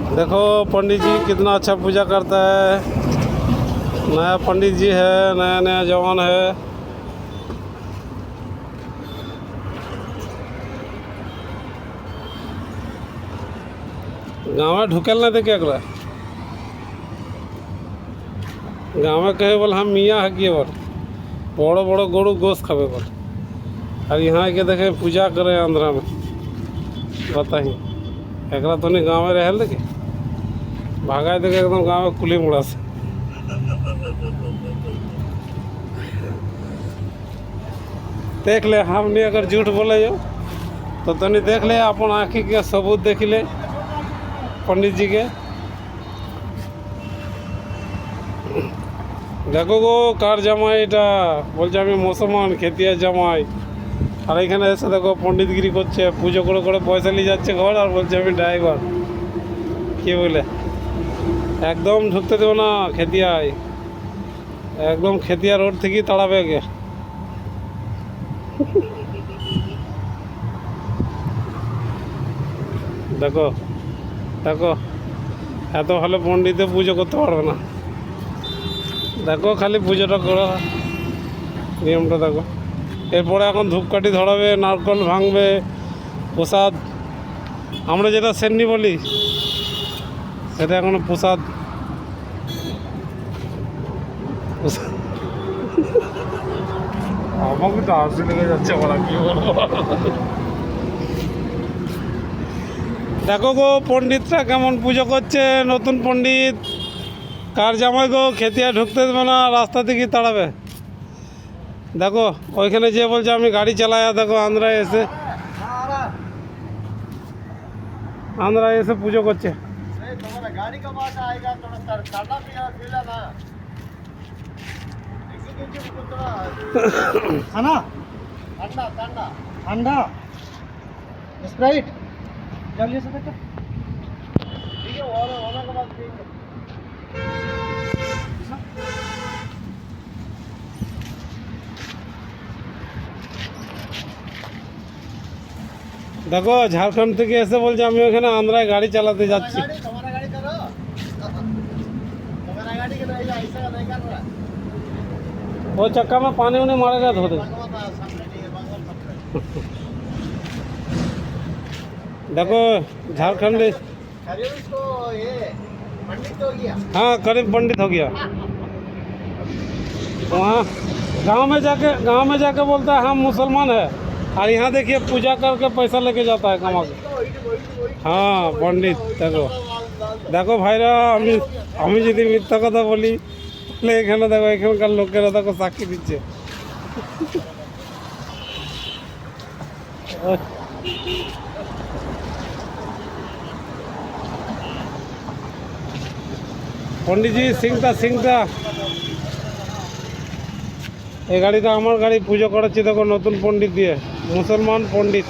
देखो पंडित जी कितना अच्छा पूजा करता है। नया पंडित जी है, नया नया जवान है। गाँव में ढुकेल ना देखे एकरा गाँव में कहे बोल हम मियाँ हकिए बोल बड़ो बड़ो गरु गोश्त खावे बोल और यहाँ के देखे पूजा करे आंध्रा में। बताही एकरा तो नहीं गाँव में रह देखे भागा देखे एकदम गाँव में कुली मुड़ा से। देख ले हम नहीं अगर झूठ बोले जो तो तनी देख ले अपन आँखी के सबूत देख ले पंडित जी के। देखो गो कार জামাই এটা বলছে আমি মুসলমান খেতিয়া জামাই আর এখানে এসে দেখো পণ্ডিতগিরি করছে পুজো করে করে পয়সা নিয়ে যাচ্ছে ঘর আর বলছে আমি ড্রাইভার। কি বলে একদম ঢুকতে দেবো না খেতিয়ায়, একদম খেতিয়া রোড থেকেই তাড়াবে আগে। দেখো দেখো এত ভালো পণ্ডিতে পুজো করতে পারবে না। দেখো খালি পুজোটা করা নিয়মটা দেখো। এরপরে এখন ধূপকাঠি ধরাবে, নারকল ভাঙবে, প্রসাদ আমরা যেটা সেন্নি বলি সেটা এখনো প্রসাদ। আমাকে তো হাসি লেগে যাচ্ছে বলা কি বলবো। দেখো গো পণ্ডিতরা কেমন পুজো করছে, নতুন পণ্ডিত। কার জামাই গো খেতিয়া ঢুকতে দেবে না, রাস্তা থেকে তাড়াবে। দেখো ওইখানে যে বলছে আমি গাড়ি চালাই, দেখো আন্ধ্রায় এসে পুজো করছে। ঠান্ডা স্প্রাইট চালিয়ে ঠিক আছে দেখো ঝাড়খণ্ড থেকে এসে বলছে আমি ওখানে আন্ধ্রায় গাড়ি চালাতে যাচ্ছি। वो चक्का में पानी उन्हें मारेगा धो दे। देखो झारखंड हाँ करीब पंडित हो गया। वहाँ गांव में जाके बोलता है हम मुसलमान है और यहाँ देखिए पूजा करके पैसा लेके जाता है कमा के। हाँ पंडित देखो देखो भाईरा আমি যদি মিথ্যা কথা বলি তাহলে এখানে দেখো এখানকার লোকেরা দেখো সাক্ষী দিচ্ছে। पंडितजी সিংটা এই গাড়িটা আমার গাড়ি পুজো করাচ্ছি দেখো নতুন পণ্ডিত দিয়ে, মুসলমান পণ্ডিত।